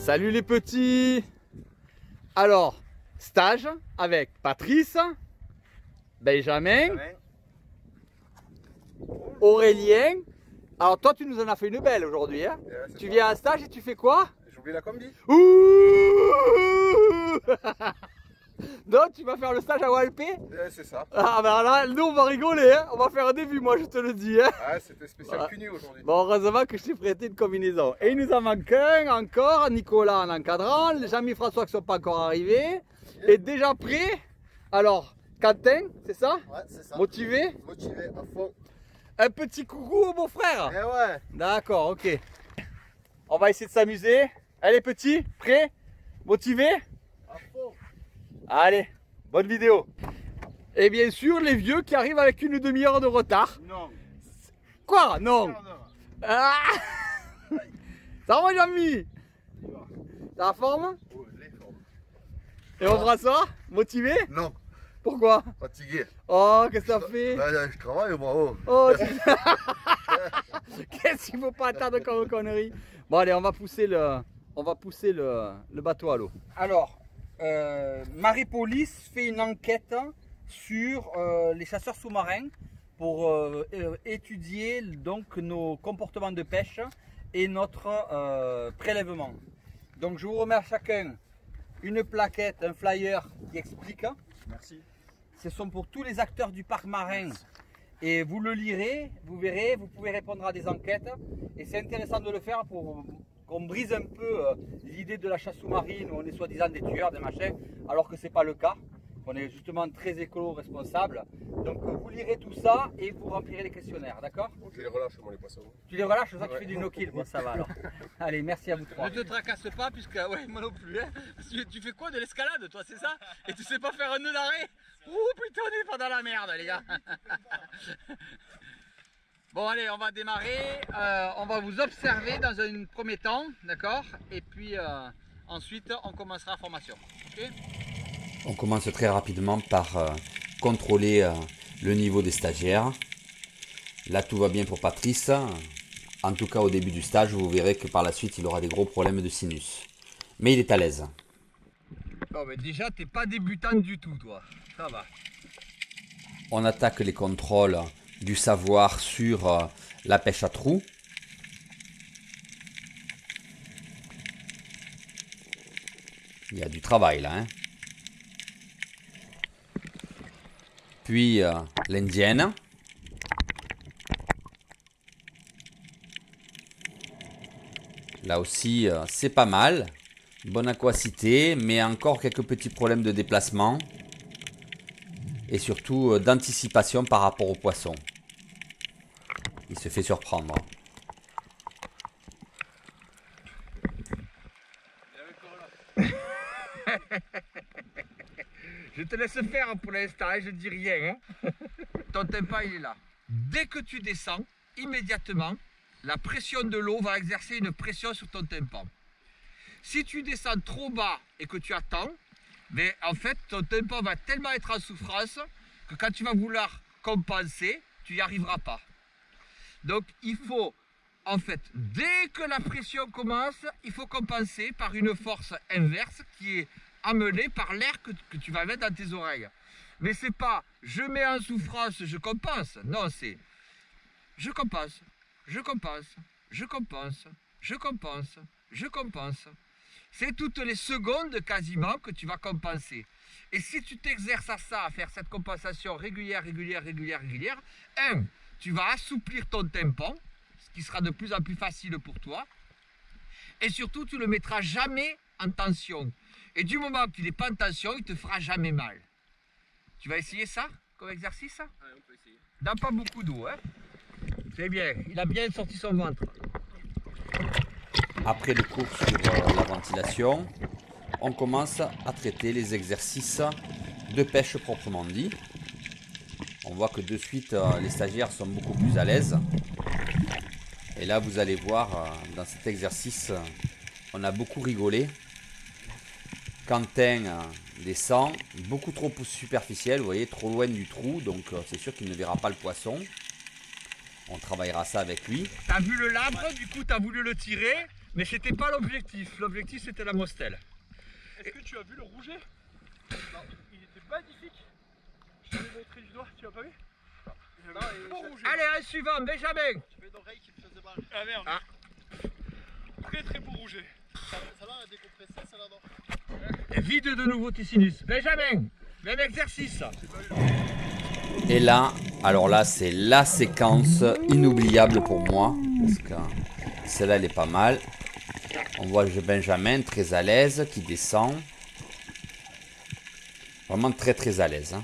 Salut les petits. Alors, stage avec Patrice, Benjamin, Aurélien. Alors toi tu nous en as fait une belle aujourd'hui hein. Tu viens à stage et tu fais quoi? J'ai oublié la combi. Ouh. Donc tu vas faire le stage à Walpé? C'est ça. Ah ben là, nous on va rigoler hein. On va faire un début, moi je te le dis hein. Ah, c'était spécial cuni aujourd'hui. Bon, heureusement que je t'ai prêté une combinaison. Et il nous en manque un encore, Nicolas en encadrant, Jean-Mi-François qui ne sont pas encore arrivés. Et déjà prêt. Alors, Quentin, c'est ça? Ouais, c'est ça. Motivé? Motivé à fond. Un petit coucou au beau-frère? Eh ouais. D'accord, ok. On va essayer de s'amuser. Allez petit, prêt? Motivé? À fond. Allez, bonne vidéo. Et bien sûr, les vieux qui arrivent avec une demi-heure de retard. Non. Quoi? Non. Non. Ah. Ça va Jean-Mi? T'as la forme? Oh, les formes. Et on fera ça? Motivé? Non. Pourquoi? Fatigué. Oh, qu'est-ce que ça fait? Bah, je travaille moi. Oh. Oh, qu'est-ce qu'il faut pas attendre comme connerie? Bon allez, on va pousser le bateau à l'eau. Alors, Marie-Police fait une enquête sur les chasseurs sous-marins pour étudier donc nos comportements de pêche et notre prélèvement. Donc je vous remets à chacun une plaquette, un flyer qui explique. Merci. Ce sont pour tous les acteurs du parc marin. Et vous le lirez, vous verrez, vous pouvez répondre à des enquêtes. Et c'est intéressant de le faire pour qu'on brise un peu l'idée de la chasse sous-marine où on est soi-disant des tueurs, des machins, alors que ce n'est pas le cas. On est justement très écolo-responsable. Donc vous lirez tout ça et vous remplirez les questionnaires, d'accord? Je les relâche moi les poissons. Tu les relâches, c'est ça que tu fais du no-kill. Bon, ça va alors. Allez, merci à vous trois. Ne te tracasse pas, puisque ouais, moi non plus. Hein. Tu fais quoi de l'escalade, toi, c'est ça? Et tu sais pas faire un nœud d'arrêt? Oh putain, on est pas dans la merde, les gars. Bon, allez, on va démarrer. On va vous observer dans un premier temps, d'accord? Et puis ensuite, on commencera la formation. Okay. On commence très rapidement par contrôler le niveau des stagiaires. Là, tout va bien pour Patrice. En tout cas, au début du stage, vous verrez que par la suite, il aura des gros problèmes de sinus. Mais il est à l'aise. Bon, mais déjà, t'es pas débutant du tout, toi. Ça va. On attaque les contrôles du savoir sur la pêche à trous. Il y a du travail là. Hein. Puis l'indienne. Là aussi, c'est pas mal. Bonne aquacité, mais encore quelques petits problèmes de déplacement. Et surtout d'anticipation par rapport aux poissons. Il se fait surprendre. Je te laisse faire pour l'instant, je dis rien. Hein. Ton tympan, il est là. Dès que tu descends, immédiatement, la pression de l'eau va exercer une pression sur ton tympan. Si tu descends trop bas et que tu attends, mais en fait, ton tympan va tellement être en souffrance que quand tu vas vouloir compenser, tu n'y arriveras pas. Donc, il faut, en fait, dès que la pression commence, il faut compenser par une force inverse qui est amenée par l'air que tu vas mettre dans tes oreilles. Mais c'est pas je mets en souffrance, je compense. Non, c'est je compense, je compense, je compense, je compense, je compense. C'est toutes les secondes quasiment que tu vas compenser. Et si tu t'exerces à ça, à faire cette compensation régulière, tu vas assouplir ton tympan, ce qui sera de plus en plus facile pour toi. Et surtout, tu ne le mettras jamais en tension. Et du moment qu'il n'est pas en tension, il ne te fera jamais mal. Tu vas essayer ça comme exercice? Ouais, on peut essayer. Dans pas beaucoup d'eau, hein? C'est bien, il a bien sorti son ventre. Après le cours sur la ventilation, on commence à traiter les exercices de pêche proprement dit. On voit que de suite, les stagiaires sont beaucoup plus à l'aise. Et là, vous allez voir, dans cet exercice, on a beaucoup rigolé. Quentin descend, beaucoup trop superficiel, vous voyez, trop loin du trou, donc c'est sûr qu'il ne verra pas le poisson. On travaillera ça avec lui. T'as vu le labre, du coup t'as voulu le tirer, Mais c'était pas l'objectif. L'objectif c'était la mostelle. Est-ce que tu as vu le rouget? Non, il était magnifique. Je te l'ai montré du doigt, tu l'as pas vu? Non, il rouget. Allez, un suivant, Benjamin. Tu fais une oreille qui me faisait mal. Ah merde. Ah. Très très beau rouget. Ça va, la décompresser, ça là, non? Et vide de nouveau tes sinus. Benjamin, même exercice. Et là, alors là, c'est la séquence inoubliable pour moi. Parce que celle-là, elle est pas mal. On voit Benjamin très à l'aise, qui descend. Vraiment très très à l'aise. Hein.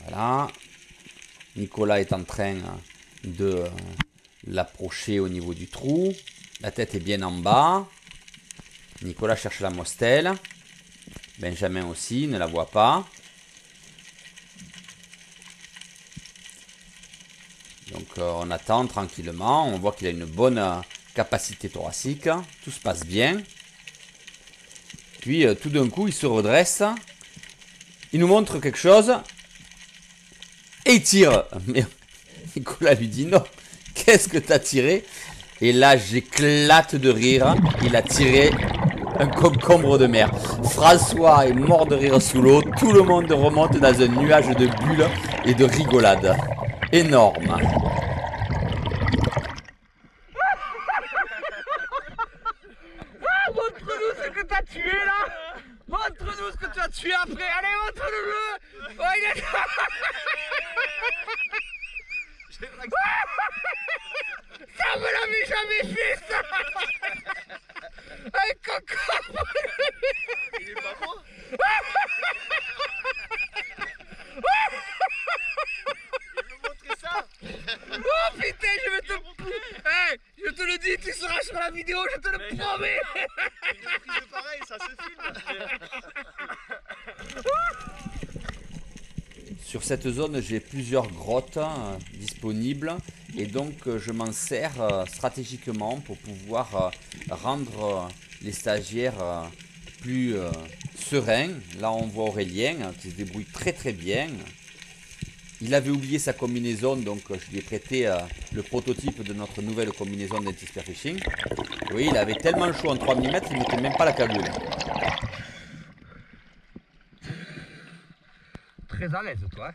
Voilà. Nicolas est en train de l'approcher au niveau du trou. La tête est bien en bas. Nicolas cherche la mostelle. Benjamin aussi, ne la voit pas. Donc on attend tranquillement. On voit qu'il a une bonne capacité thoracique. Tout se passe bien. Puis tout d'un coup, il se redresse. Il nous montre quelque chose. Et il tire. Mais Nicolas lui dit non. Qu'est-ce que t'as tiré? Et là, j'éclate de rire. Il a tiré un concombre de mer. François est mort de rire sous l'eau. Tout le monde remonte dans un nuage de bulles et de rigolade. Énorme. Montre-nous ce que t'as tué là. Montre-nous ce que tu as tué après. Allez, montre-nous-le. Oh, il est... Ça me l'avait jamais fait ça. Un concombre. Il est pas bon? Il veut montrer ça? Oh putain, je vais te... Hey, je te le dis, tu seras sur la vidéo, je te le promets. Une prise de pareil, ça se filme. Sur cette zone, j'ai plusieurs grottes disponibles et donc je m'en sers stratégiquement pour pouvoir rendre les stagiaires plus sereins. Là, on voit Aurélien qui se débrouille très très bien. Il avait oublié sa combinaison, donc je lui ai prêté le prototype de notre nouvelle combinaison d'anti-spearfishing. Oui, il avait tellement chaud en 3 mm, il ne mettait même pas la cagoule. Très à l'aise toi.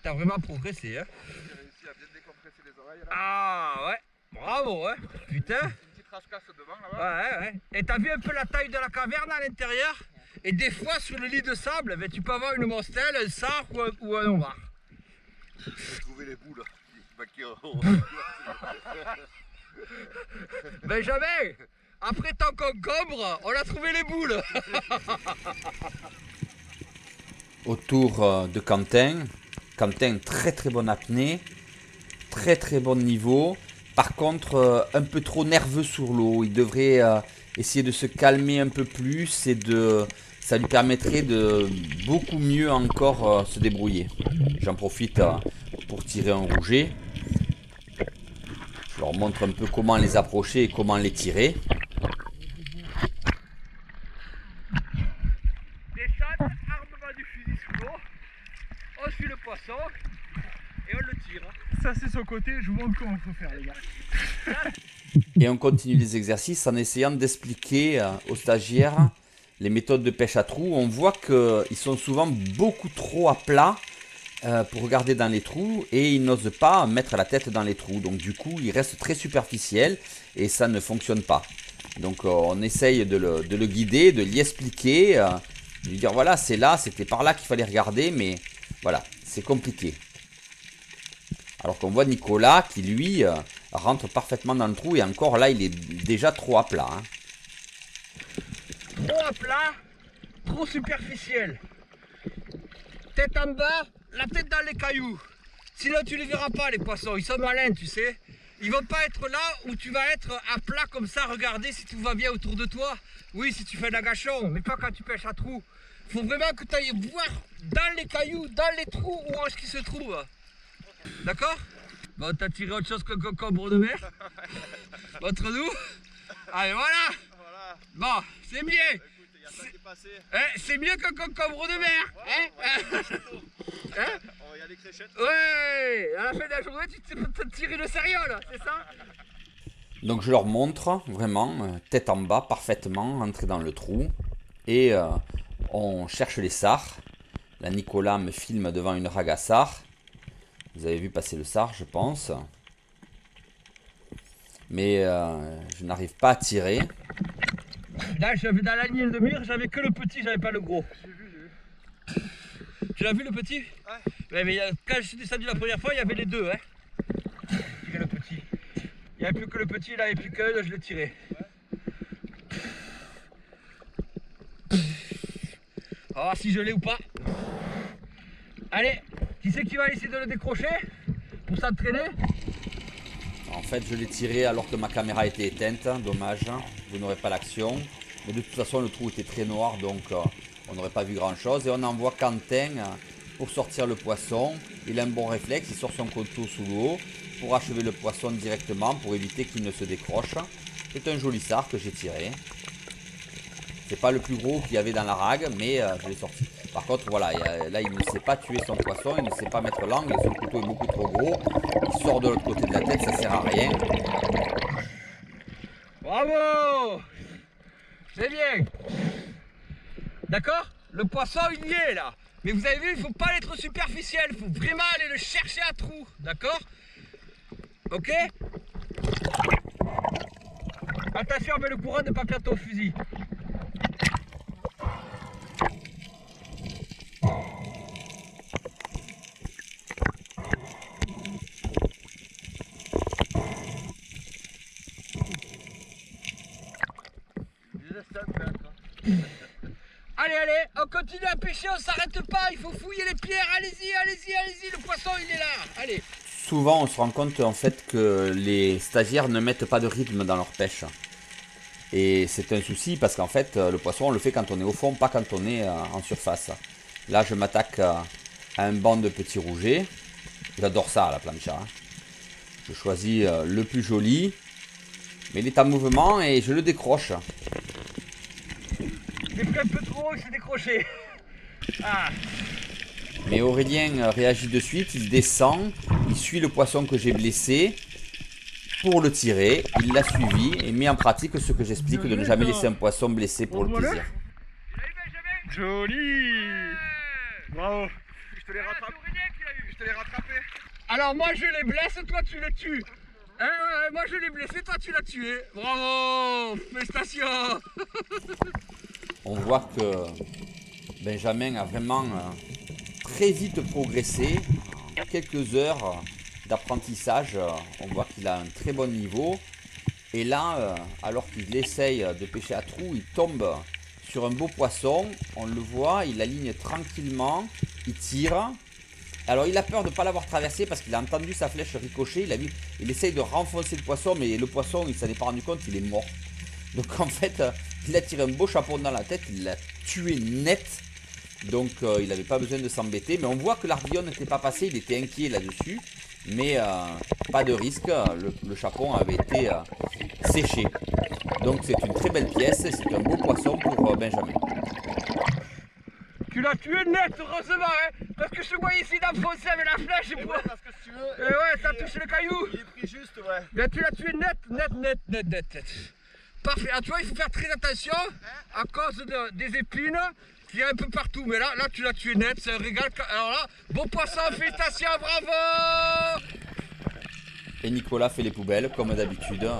T'as vraiment progressé hein. J'ai réussi à bien décompresser les oreilles là. Ah ouais, bravo hein. Putain. Une petite rache-casse devant là-bas. Ouais. Et t'as vu un peu la taille de la caverne à l'intérieur? Et des fois sur le lit de sable, ben, tu peux avoir une mostelle, un sard ou un homard. J'ai trouvé les boules. Benjamin, après ton concombre, on a trouvé les boules. Autour de Quentin. Quentin, très très bonne apnée. Très très bon niveau. Par contre, un peu trop nerveux sur l'eau. Il devrait essayer de se calmer un peu plus et ça lui permettrait de beaucoup mieux encore se débrouiller. J'en profite pour tirer un rouget. Je leur montre un peu comment les approcher et comment les tirer. Descente, armement du fusil sous l'eau. On suit le poisson et on le tire. Ça c'est son côté, je vous montre comment il faut faire les gars. Et on continue les exercices en essayant d'expliquer aux stagiaires les méthodes de pêche à trous. On voit qu'ils sont souvent beaucoup trop à plat pour regarder dans les trous et ils n'osent pas mettre la tête dans les trous. Donc du coup, ils restent très superficiels et ça ne fonctionne pas. Donc on essaye de le guider, de lui expliquer, de lui dire voilà, c'est là, c'était par là qu'il fallait regarder, mais voilà, c'est compliqué. Alors qu'on voit Nicolas qui lui rentre parfaitement dans le trou et encore là, il est déjà trop à plat. Hein. Trop à plat, trop superficiel. Tête en bas, la tête dans les cailloux. Sinon tu les verras pas les poissons, ils sont malins tu sais. Ils vont pas être là où tu vas être à plat comme ça, regarder si tout va bien autour de toi. Oui, si tu fais l'agachon, mais pas quand tu pêches à trous. Faut vraiment que tu ailles voir dans les cailloux, dans les trous où est-ce qu'ils se trouvent. D'accord? Bon, t'as tiré autre chose qu'un concombre de mer? Montre-nous. Allez, voilà. Bon, c'est bien. C'est mieux qu'un concombre de mer. On va y aller créchette. Ouais, à la fin de la journée, tu te tires une sériole, c'est ça? Donc je leur montre vraiment, tête en bas, parfaitement, entrer dans le trou. Et on cherche les sards. Là, Nicolas me filme devant une rague à sards. Vous avez vu passer le sard, je pense. Mais je n'arrive pas à tirer. Là, j'avais dans la ligne de mire, j'avais que le petit, j'avais pas le gros. J'ai vu. Tu l'as vu le petit? Ouais. Mais quand je suis descendu la première fois, il y avait les deux. Hein. J'ai tiré le petit. Il n'y avait plus que le petit, là, il n'y avait plus qu'un, je l'ai tiré. On va voir si je l'ai ou pas. Allez, qui c'est qui va essayer de le décrocher pour s'entraîner? En fait, je l'ai tiré alors que ma caméra était éteinte. Dommage, vous n'aurez pas l'action. Mais de toute façon, le trou était très noir, donc on n'aurait pas vu grand-chose. Et on envoie Quentin pour sortir le poisson. Il a un bon réflexe, il sort son couteau sous l'eau pour achever le poisson directement, pour éviter qu'il ne se décroche. C'est un joli sard que j'ai tiré. C'est pas le plus gros qu'il y avait dans la rague, mais je l'ai sorti. Par contre, voilà, là, il ne sait pas tuer son poisson, il ne sait pas mettre l'angle, son couteau est beaucoup trop gros. Il sort de l'autre côté de la tête, ça sert à rien. Bravo! C'est bien! D'accord? Le poisson, il y est là. Mais vous avez vu, il ne faut pas être superficiel, il faut vraiment aller le chercher à trou. D'accord? Ok? Attention, mais le courant ne pas perdre ton fusil. Allez, on continue à pêcher, on s'arrête pas, il faut fouiller les pierres, allez-y, le poisson il est là, allez. Souvent, on se rend compte en fait que les stagiaires ne mettent pas de rythme dans leur pêche. Et c'est un souci parce qu'en fait, le poisson, on le fait quand on est au fond, pas quand on est en surface. Là, je m'attaque à un banc de petits rougets. J'adore ça, la plancha. Hein. Je choisis le plus joli. Mais il est en mouvement et je le décroche. J'ai pris un peu trop, il s'est décroché. Ah. Mais Aurélien réagit de suite, il descend, il suit le poisson que j'ai blessé pour le tirer. Il l'a suivi et met en pratique ce que j'explique de ne jamais laisser un poisson blessé pour le plaisir. Joli. Bravo. Je te l'ai rattrapé. Alors moi je les blesse, toi tu les tues. Hein, moi je l'ai blessé, toi tu l'as tué. Bravo, félicitations. On voit que Benjamin a vraiment très vite progressé. En quelques heures d'apprentissage, on voit qu'il a un très bon niveau. Et là, alors qu'il essaye de pêcher à trous, il tombe sur un beau poisson. On le voit, il aligne tranquillement, il tire. Alors il a peur de ne pas l'avoir traversé parce qu'il a entendu sa flèche ricocher. Il essaye de renfoncer le poisson, mais le poisson, il ne s'en est pas rendu compte, il est mort. Donc en fait, il a tiré un beau chapeau dans la tête, il l'a tué net. Donc il n'avait pas besoin de s'embêter. Mais on voit que l'arbillon n'était pas passé, il était inquiet là-dessus. Mais pas de risque, le chapon avait été séché. Donc c'est une très belle pièce, c'est un beau poisson pour Benjamin. Tu l'as tué net, heureusement, hein, parce que je te voyais ici d'enfoncer avec la flèche. Et ouais, parce que si tu veux. Et ouais, ça touche le caillou. Il est pris juste, ouais. Mais tu l'as tué net. Parfait. Alors tu vois, il faut faire très attention à cause des épines qui y a un peu partout. Mais là tu l'as tué net, c'est un régal. Alors là, bon poisson, félicitations, bravo. Et Nicolas fait les poubelles, comme d'habitude.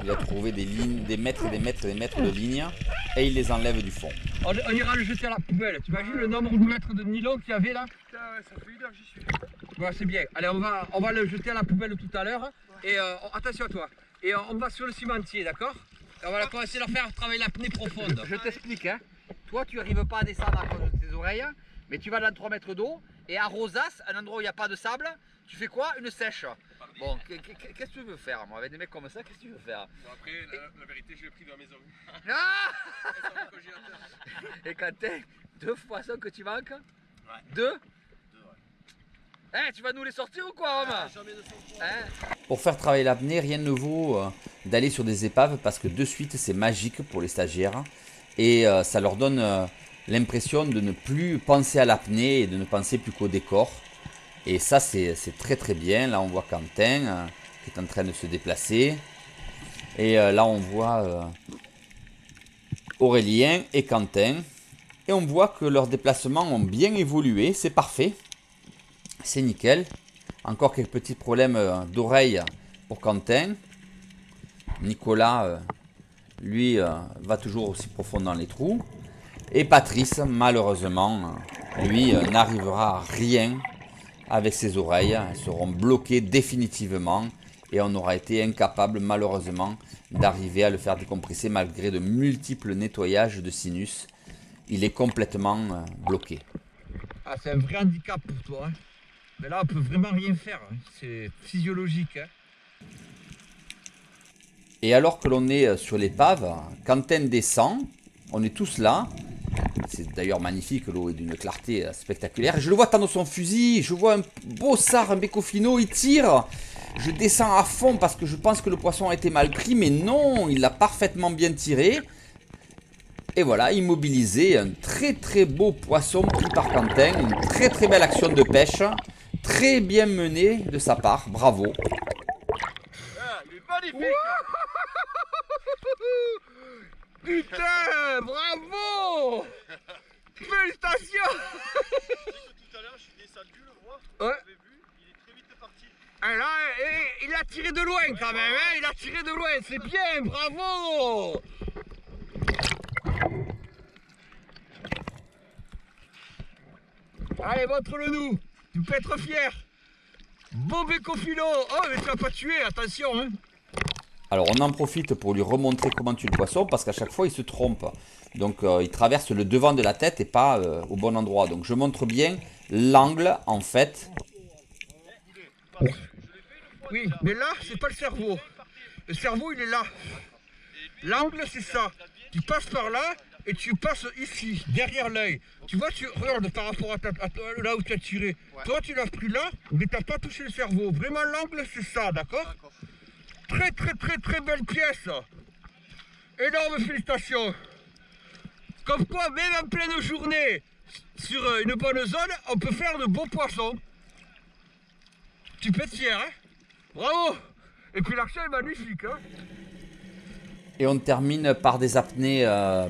Il a trouvé des lignes, des mètres de lignes, et il les enlève du fond. On ira le jeter à la poubelle. Tu imagines le nombre de mètres de nylon qu'il y avait là? Putain, ouais, ça fait une heure que j'y suis. Ouais, c'est bien. Allez, on va le jeter à la poubelle tout à l'heure. Et attention à toi. Et on va sur le cimentier, d'accord? Et on va commencer à leur faire travailler l'apnée profonde. Je t'explique, hein. Toi, tu n'arrives pas à descendre à cause de tes oreilles, mais tu vas dans 3 mètres d'eau. Et à Rosas, un endroit où il n'y a pas de sable, tu fais quoi? Une sèche. Bon, qu'est-ce que tu veux faire, moi? Avec des mecs comme ça, qu'est-ce que tu veux faire? Après, la vérité, je l'ai pris de la maison. Ah. Et Quentin, 2 poissons que tu manques? Ouais. 2? Ouais. Eh, tu vas nous les sortir ou quoi, homme? Jamais de son Pour faire travailler l'apnée, rien ne vaut d'aller sur des épaves parce que de suite c'est magique pour les stagiaires. et ça leur donne l'impression de ne plus penser à l'apnée et de ne penser plus qu'au décor. Et ça c'est très très bien. Là on voit Quentin qui est en train de se déplacer. Et là on voit Aurélien et Quentin. Et on voit que leurs déplacements ont bien évolué. C'est parfait. C'est nickel. Encore quelques petits problèmes d'oreille pour Quentin. Nicolas, lui, va toujours aussi profond dans les trous. Et Patrice, malheureusement, lui, n'arrivera à rien avec ses oreilles. Elles seront bloquées définitivement. Et on aura été incapable, malheureusement, d'arriver à le faire décompresser malgré de multiples nettoyages de sinus. Il est complètement bloqué. Ah, c'est un vrai handicap pour toi. Hein. Mais là, on peut vraiment rien faire. Hein. C'est physiologique. Hein. Et alors que l'on est sur l'épave, Quentin descend. On est tous là. C'est d'ailleurs magnifique, l'eau est d'une clarté spectaculaire. Je le vois tendre son fusil. Je vois un beau sard, un bécofino. Il tire. Je descends à fond parce que je pense que le poisson a été mal pris. Mais non, il l'a parfaitement bien tiré. Et voilà, immobilisé. Un très très beau poisson pris par Quentin. Une très très belle action de pêche. Très bien menée de sa part. Bravo. Ah, il est magnifique. Putain, bravo. Félicitations. Tout à l'heure, je suis descendu le voir. Vous Ouais. avez vu, il est très vite parti. Ah là, il a tiré de loin quand même, hein. Il a tiré de loin, c'est bien, bravo. Allez, montre-le nous. Tu peux être fier. Beau bécofilo. Oh, mais tu l'as pas tué, attention. Hein. Alors on en profite pour lui remontrer comment tue le poisson parce qu'à chaque fois il se trompe. Donc il traverse le devant de la tête et pas au bon endroit. Donc je montre bien l'angle en fait. Oui, mais là, c'est pas le cerveau. Le cerveau, il est là. L'angle, c'est ça. Tu passes par là et tu passes ici, derrière l'œil. Tu vois, tu regarde par rapport à là où tu as tiré. Toi, tu l'as pris là, mais tu n'as pas touché le cerveau. Vraiment, l'angle, c'est ça, d'accord? Très, très, très, très belle pièce. Énorme félicitations. Comme quoi, même en pleine journée, sur une bonne zone, on peut faire de beaux poissons. Tu peux être fier, hein? Bravo. Et puis l'action est magnifique, hein? Et on termine par des apnées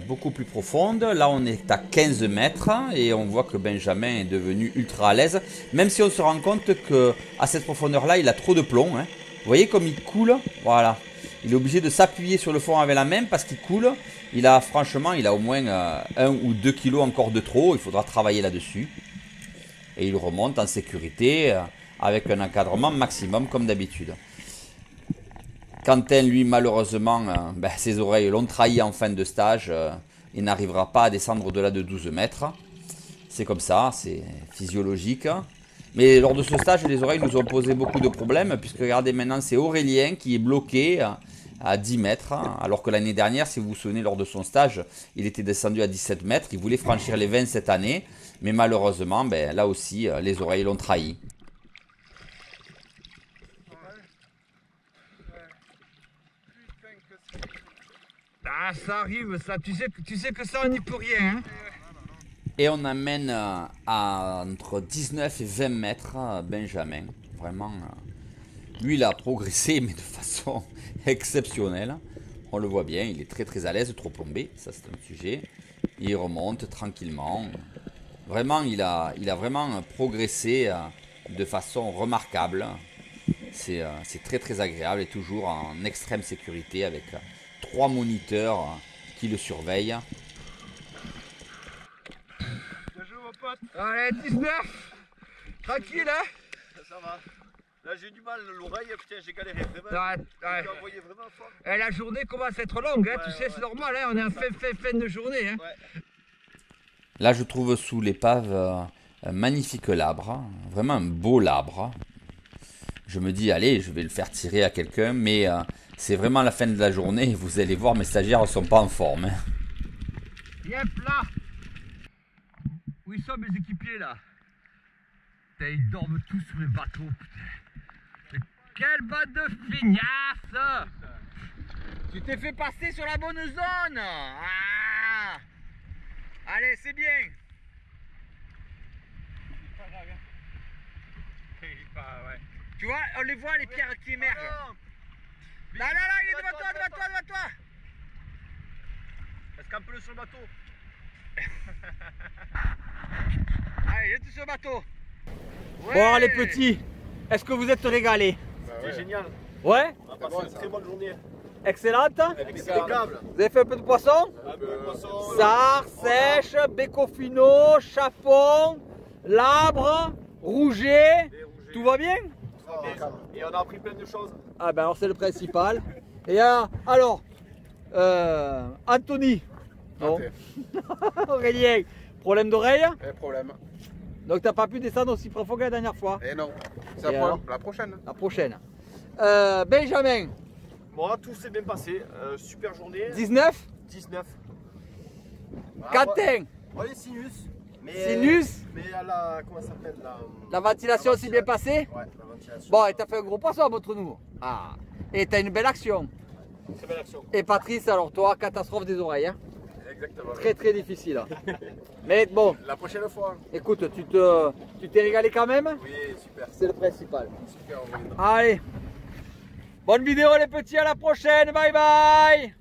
beaucoup plus profondes. Là on est à 15 mètres et on voit que Benjamin est devenu ultra à l'aise. Même si on se rend compte qu'à cette profondeur là il a trop de plomb. Hein. Vous voyez comme il coule? Voilà. Il est obligé de s'appuyer sur le fond avec la main parce qu'il coule. Franchement, il a au moins 1 ou 2 kilos encore de trop. Il faudra travailler là-dessus. Et il remonte en sécurité avec un encadrement maximum comme d'habitude. Quentin, lui, malheureusement, ses oreilles l'ont trahi en fin de stage. Il n'arrivera pas à descendre au-delà de 12 mètres. C'est comme ça, c'est physiologique. Mais lors de ce stage, les oreilles nous ont posé beaucoup de problèmes. Puisque regardez maintenant, c'est Aurélien qui est bloqué à 10 mètres. Alors que l'année dernière, si vous vous souvenez, lors de son stage, il était descendu à 17 mètres. Il voulait franchir les 20 cette année. Mais malheureusement, là aussi, les oreilles l'ont trahi. Ah, ça arrive, ça. Tu sais que ça, on n'y peut rien. Hein. Et on amène à entre 19 et 20 mètres Benjamin. Vraiment, lui, il a progressé, mais de façon exceptionnelle. On le voit bien, il est très très à l'aise, trop plombé. Ça, c'est un sujet. Il remonte tranquillement. Vraiment, il a vraiment progressé de façon remarquable. C'est très très agréable et toujours en extrême sécurité avec 3 moniteurs qui le surveillent. Bien joué, mon pote. Allez, 19. Tranquille, hein. Ça va. Là, j'ai du mal, l'oreille, putain, j'ai galéré vraiment. Ouais. J'ai envoyé vraiment fort. Et la journée commence à être longue, hein. Ouais, Tu sais, c'est ouais. normal, hein. On est en fin de journée, hein. Ouais. Là, je trouve sous l'épave un magnifique labre. Vraiment un beau labre. Je me dis, allez, je vais le faire tirer à quelqu'un, mais c'est vraiment la fin de la journée. Vous allez voir, mes stagiaires ne sont pas en forme. Hein. Yep, là. Où ils sont mes équipiers, là? Putain, ils dorment tous sur les bateaux, putain. Mais quelle bande de feignasses! Tu t'es fait passer sur la bonne zone! Ah! Allez, c'est bien. Tu vois, on les voit, les pierres qui émergent. Là, il est devant toi. Est-ce qu'on peut le sur le bateau? Allez, jette sur le bateau. Ouais. Bon, les petits, est-ce que vous êtes régalés? C'était génial. Ouais? On a passé une très bonne journée. Excellente? Impeccable. Vous avez fait un peu de poisson? Un peu de poisson. Sard, sèche, bécofino, chapon, labre, rouget. Tout va bien? Et on a appris plein de choses. Ah ben alors c'est le principal. Et alors, Anthony. Non. Aurélien, problème d'oreille? Problème. Donc t'as pas pu descendre aussi profond que la dernière fois? Et non. Et alors La prochaine. La prochaine. Benjamin, Moi, tout s'est bien passé. Super journée. 19. 19. Quentin, Ouais, sinus. sinus. Mais à la. Comment ça s'appelle La ventilation s'est bien passée? Ouais, la ventilation. Bon, et t'as fait un gros poisson entre nous. Ah. Et t'as une belle action. Très belle action. Et Patrice, alors toi, catastrophe des oreilles. Hein. Exactement. Très très difficile. Mais bon, La prochaine fois. écoute, tu t'es régalé quand même? Oui, super. C'est le principal. Super. Allez. Bonne vidéo les petits, à la prochaine. Bye bye.